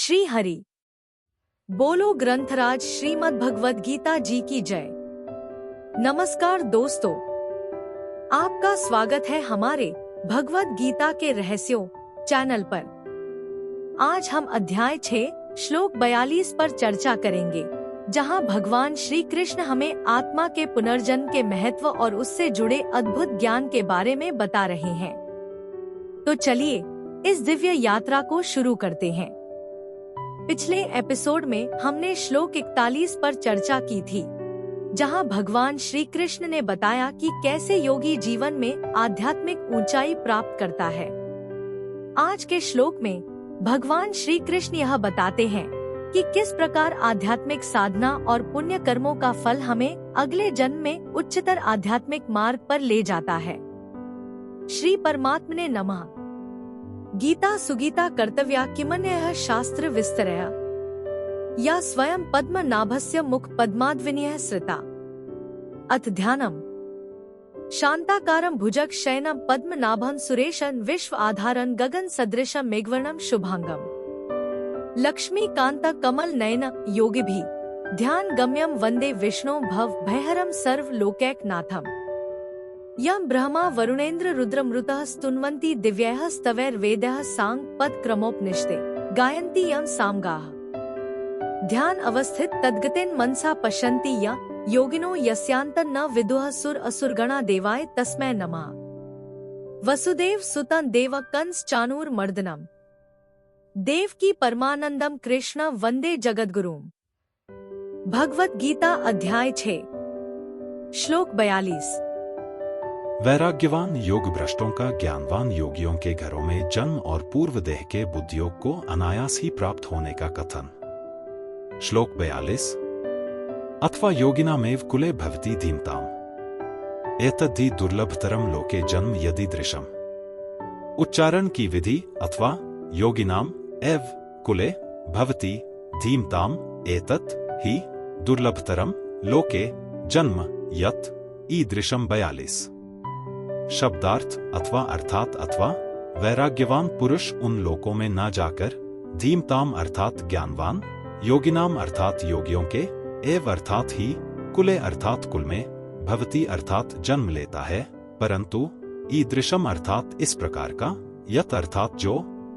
श्री हरि बोलो ग्रंथराज श्रीमद् भगवद गीता जी की जय। नमस्कार दोस्तों, आपका स्वागत है हमारे भगवद गीता के रहस्यों चैनल पर। आज हम अध्याय 6 श्लोक 42 पर चर्चा करेंगे, जहां भगवान श्री कृष्ण हमें आत्मा के पुनर्जन्म के महत्व और उससे जुड़े अद्भुत ज्ञान के बारे में बता रहे हैं। तो चलिए इस दिव्य यात्रा को शुरू करते हैं। पिछले एपिसोड में हमने श्लोक 41 पर चर्चा की थी, जहां भगवान श्री कृष्ण ने बताया कि कैसे योगी जीवन में आध्यात्मिक ऊंचाई प्राप्त करता है। आज के श्लोक में भगवान श्री कृष्ण यह बताते हैं कि किस प्रकार आध्यात्मिक साधना और पुण्य कर्मों का फल हमें अगले जन्म में उच्चतर आध्यात्मिक मार्ग पर ले जाता है। श्री परमात्मने नमः। गीता सुगीता कर्तव्या किमन्यः शास्त्र विस्तरया या स्वयं पद्मनाभस्य मुख पद्माद्विनीयः श्रिता। अथ ध्यानम्। शांताकारं भुजग शयनं पद्मनाभं सुरेशं विश्व आधारं गगन सदृशं मेघवर्णं शुभांगम। लक्ष्मीकांत कमल नयन योगिभिः ध्यान गम्यं वंदे विष्णु भव भयहरं सर्व लोकैकनाथम्। यं ब्रह्मा वरुणेन्द्र रुद्रमृतः स्तुन्वन्ति दिव्यैः स्तवैर्वेदैः सांग पद क्रमोपनिषदे गायन्ति यं सामगाः। ध्यान अवस्थित तद्गतेन मनसा पश्यन्ति या योगिनो यस्यान्तं न विदुः सुर असुरगणा देवाय तस्मै नमः। वसुदेव सुतं देव कंस चाणूरमर्दनम् देवकी परमानंदम कृष्ण वंदे जगद्गुरुम। भगवत गीता अध्याय 6 श्लोक 42। वैराग्यवान योग भ्रष्टों का ज्ञानवान योगियों के घरों में जन्म और पूर्व देह के बुद्धियोग को अनायास ही प्राप्त होने का कथन। श्लोक 42। अथवा योगिनामेव कुले भवति धीमताम् एतद्धि दुर्लभतरम लोके जन्म यदि दृशम। उच्चारण की विधि अथवा योगिनाम एव कुले भवति धीमताम एतत् ही दुर्लभतरम लोके जन्म यत् ईदृशम। 42। शब्दार्थ अथवा अर्थात अथवा वैराग्यवान पुरुष उन लोकों में न जाकर धीमताम अर्थात ज्ञानवान, योगिनाम अर्थात योगियों के, एव अर्थात ही, कुले अर्थात कुल में, भवति अर्थात जन्म लेता है, परंतु ईदृशम अर्थात इस प्रकार का, यत अर्थात जो,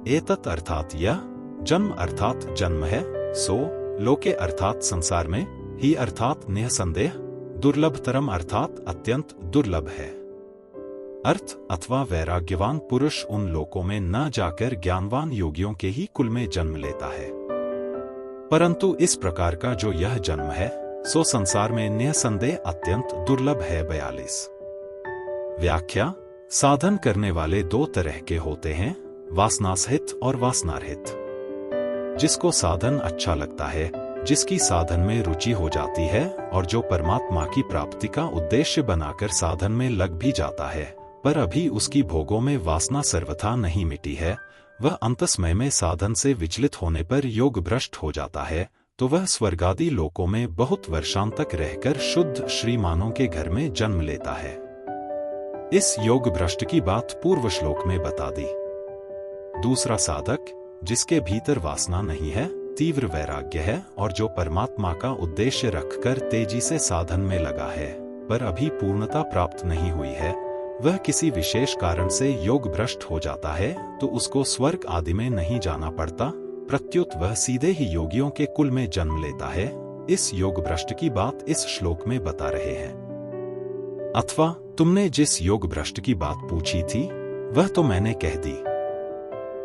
एतत् अर्थात यह, जन्म अर्थात जन्म है, सो, लोके अर्थात संसार में, ही अर्थात निःसंदेह, दुर्लभतरम अर्थात अत्यंत दुर्लभ है। अर्थ अथवा वैराग्यवान पुरुष उन लोकों में न जाकर ज्ञानवान योगियों के ही कुल में जन्म लेता है, परंतु इस प्रकार का जो यह जन्म है सो संसार में निःसंदेह अत्यंत दुर्लभ है। 42। व्याख्या। साधन करने वाले दो तरह के होते हैं, वासनासहित और वासनारहित। जिसको साधन अच्छा लगता है, जिसकी साधन में रुचि हो जाती है और जो परमात्मा की प्राप्ति का उद्देश्य बनाकर साधन में लग भी जाता है, पर अभी उसकी भोगों में वासना सर्वथा नहीं मिटी है, वह अंतस्मय में साधन से विचलित होने पर योग भ्रष्ट हो जाता है, तो वह स्वर्गादि लोकों में बहुत वर्षांतक रहकर शुद्ध श्रीमानों के घर में जन्म लेता है। इस योग भ्रष्ट की बात पूर्व श्लोक में बता दी। दूसरा साधक, जिसके भीतर वासना नहीं है, तीव्र वैराग्य है और जो परमात्मा का उद्देश्य रखकर तेजी से साधन में लगा है, पर अभी पूर्णता प्राप्त नहीं हुई है, वह किसी विशेष कारण से योग भ्रष्ट हो जाता है तो उसको स्वर्ग आदि में नहीं जाना पड़ता, प्रत्युत वह सीधे ही योगियों के कुल में जन्म लेता है। इस योग भ्रष्ट की बात इस श्लोक में बता रहे हैं। अथवा तुमने जिस योग भ्रष्ट की बात पूछी थी वह तो मैंने कह दी,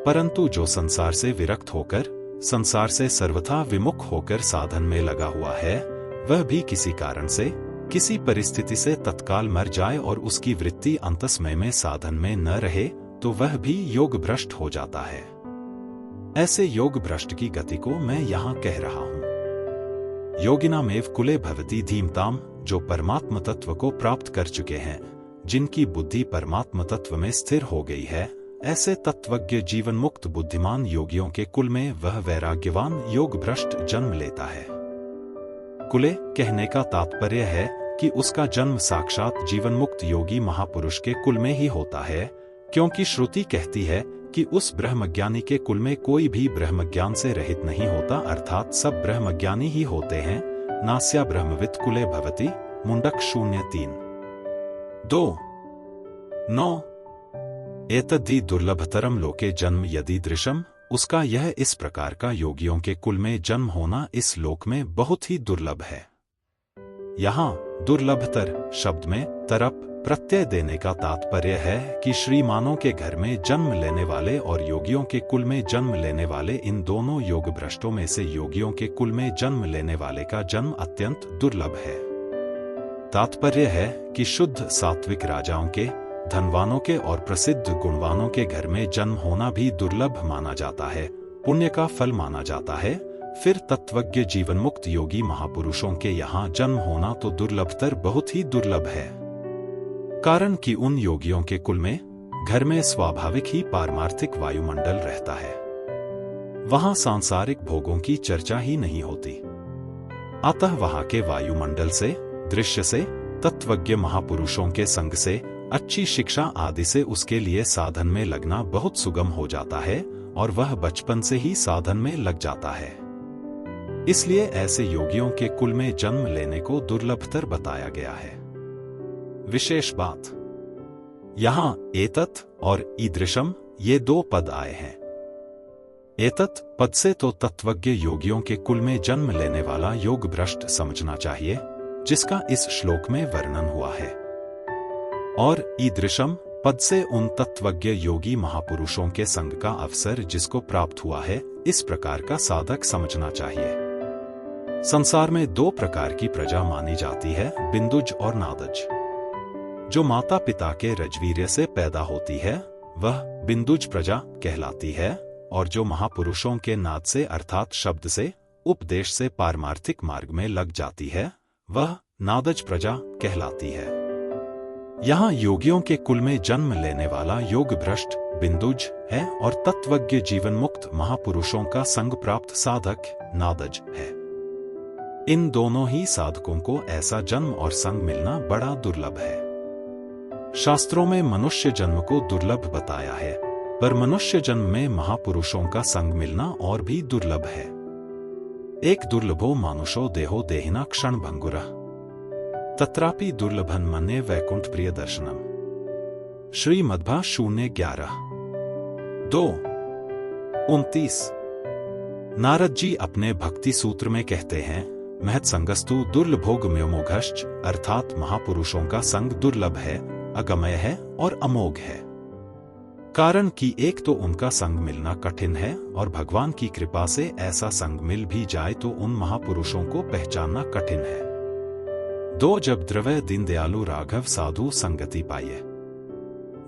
परंतु जो संसार से विरक्त होकर, संसार से सर्वथा विमुख होकर साधन में लगा हुआ है, वह भी किसी कारण से, किसी परिस्थिति से तत्काल मर जाए और उसकी वृत्ति अंतस्मय में साधन में न रहे, तो वह भी योग भ्रष्ट हो जाता है। ऐसे योग भ्रष्ट की गति को मैं यहाँ कह रहा हूँ। योगिनामेव कुले भवति धीमताम, जो परमात्म तत्व को प्राप्त कर चुके हैं, जिनकी बुद्धि परमात्म तत्व में स्थिर हो गई है, ऐसे तत्वज्ञ जीवन मुक्त बुद्धिमान योगियों के कुल में वह वैराग्यवान योग भ्रष्ट जन्म लेता है। कुले कहने का तात्पर्य है कि उसका जन्म साक्षात जीवन मुक्त योगी महापुरुष के कुल में ही होता है, क्योंकि श्रुति कहती है कि उस ब्रह्मज्ञानी के कुल में कोई भी ब्रह्मज्ञान से रहित नहीं होता, अर्थात सब ब्रह्मज्ञानी ही होते हैं। नास्या ब्रह्मवित् कुले भवति। मुंडक 03 2 9 एतद्धि दुर्लभतरम लोके जन्म यदि दृशम। उसका यह इस प्रकार का योगियों के कुल में जन्म होना इस लोक में बहुत ही दुर्लभ है। यहाँ दुर्लभतर शब्द में तरप प्रत्यय देने का तात्पर्य है कि श्रीमानों के घर में जन्म लेने वाले और योगियों के कुल में जन्म लेने वाले, इन दोनों योग भ्रष्टों में से योगियों के कुल में जन्म लेने वाले का जन्म अत्यंत दुर्लभ है। तात्पर्य है कि शुद्ध सात्विक राजाओं के, धनवानों के और प्रसिद्ध गुणवानों के घर में जन्म होना भी दुर्लभ माना जाता है, पुण्य का फल माना जाता है। फिर तत्वज्ञ जीवन मुक्त योगी महापुरुषों के यहाँ जन्म होना तो दुर्लभतर बहुत ही दुर्लभ है, कारण कि उन योगियों के कुल में, घर में स्वाभाविक ही पारमार्थिक वायुमंडल रहता है। वहां सांसारिक भोगों की चर्चा ही नहीं होती। अतः वहां के वायुमंडल से, दृश्य से, तत्वज्ञ महापुरुषों के संग से, अच्छी शिक्षा आदि से उसके लिए साधन में लगना बहुत सुगम हो जाता है और वह बचपन से ही साधन में लग जाता है। इसलिए ऐसे योगियों के कुल में जन्म लेने को दुर्लभतर बताया गया है। विशेष बात, यहां एतत् और ईदृशम ये दो पद आए हैं। एतत् पद से तो तत्वज्ञ योगियों के कुल में जन्म लेने वाला योग भ्रष्ट समझना चाहिए, जिसका इस श्लोक में वर्णन हुआ है। और ईदृशम पद से उन तत्वज्ञ योगी महापुरुषों के संग का अवसर जिसको प्राप्त हुआ है, इस प्रकार का साधक समझना चाहिए। संसार में दो प्रकार की प्रजा मानी जाती है, बिंदुज और नादज। जो माता पिता के रजवीर्य से पैदा होती है वह बिंदुज प्रजा कहलाती है, और जो महापुरुषों के नाद से अर्थात शब्द से, उपदेश से पारमार्थिक मार्ग में लग जाती है वह नादज प्रजा कहलाती है। यहाँ योगियों के कुल में जन्म लेने वाला योग भ्रष्ट बिंदुज है और तत्वज्ञ जीवन मुक्त महापुरुषों का संग प्राप्त साधक नादज है। इन दोनों ही साधकों को ऐसा जन्म और संग मिलना बड़ा दुर्लभ है। शास्त्रों में मनुष्य जन्म को दुर्लभ बताया है, पर मनुष्य जन्म में महापुरुषों का संग मिलना और भी दुर्लभ है। एक दुर्लभो मानुषो देहो देहिना क्षण भंगुरः तत्रापि दुर्लभन मन्ये वैकुंठ प्रिय दर्शनम। श्रीमद्भा 011 2 29। नारद जी अपने भक्ति सूत्र में कहते हैं, महत संगस्तु दुर्लभोगम्योमोघश्च, अर्थात महापुरुषों का संग दुर्लभ है, अगमय है और अमोघ है। कारण कि एक तो उनका संग मिलना कठिन है और भगवान की कृपा से ऐसा संग मिल भी जाए तो उन महापुरुषों को पहचानना कठिन है। 2 जब द्रव्य दीनदयालु राघव साधु संगति पाइए।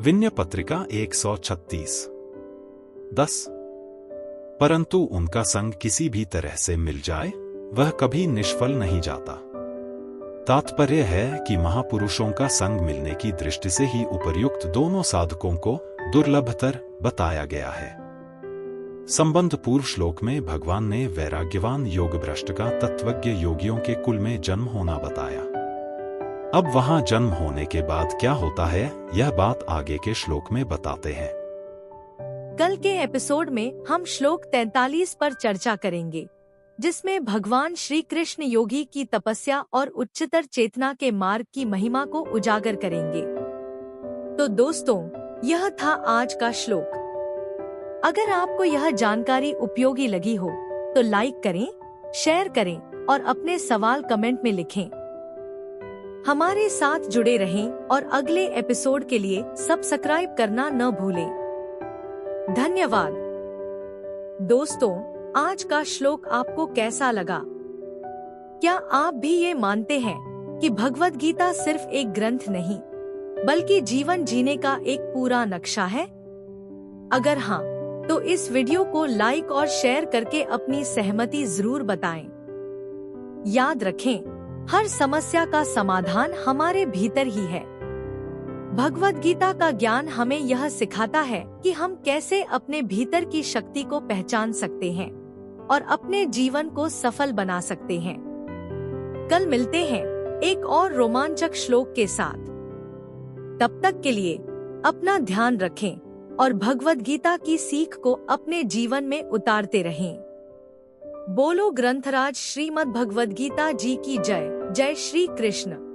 विनय पत्रिका 136 10। परंतु उनका संग किसी भी तरह से मिल जाए वह कभी निष्फल नहीं जाता। तात्पर्य है कि महापुरुषों का संग मिलने की दृष्टि से ही उपर्युक्त दोनों साधकों को दुर्लभतर बताया गया है। संबंध पूर्व श्लोक में भगवान ने वैराग्यवान योग भ्रष्ट का तत्वज्ञ योगियों के कुल में जन्म होना बताया। अब वहां जन्म होने के बाद क्या होता है, यह बात आगे के श्लोक में बताते हैं। कल के एपिसोड में हम श्लोक 43 पर चर्चा करेंगे, जिसमें भगवान श्री कृष्ण योगी की तपस्या और उच्चतर चेतना के मार्ग की महिमा को उजागर करेंगे। तो दोस्तों, यह था आज का श्लोक। अगर आपको यह जानकारी उपयोगी लगी हो तो लाइक करें, शेयर करें और अपने सवाल कमेंट में लिखें। हमारे साथ जुड़े रहें और अगले एपिसोड के लिए सब्सक्राइब करना न भूलें। धन्यवाद। दोस्तों, आज का श्लोक आपको कैसा लगा? क्या आप भी ये मानते हैं कि भगवद गीता सिर्फ एक ग्रंथ नहीं बल्कि जीवन जीने का एक पूरा नक्शा है? अगर हाँ, तो इस वीडियो को लाइक और शेयर करके अपनी सहमति जरूर बताएं। याद रखें, हर समस्या का समाधान हमारे भीतर ही है। भगवद गीता का ज्ञान हमें यह सिखाता है कि हम कैसे अपने भीतर की शक्ति को पहचान सकते हैं और अपने जीवन को सफल बना सकते हैं। कल मिलते हैं एक और रोमांचक श्लोक के साथ। तब तक के लिए अपना ध्यान रखें, और भगवद गीता की सीख को अपने जीवन में उतारते रहें। बोलो ग्रंथराज श्रीमद् भगवद गीता जी की जय। जय श्री कृष्ण।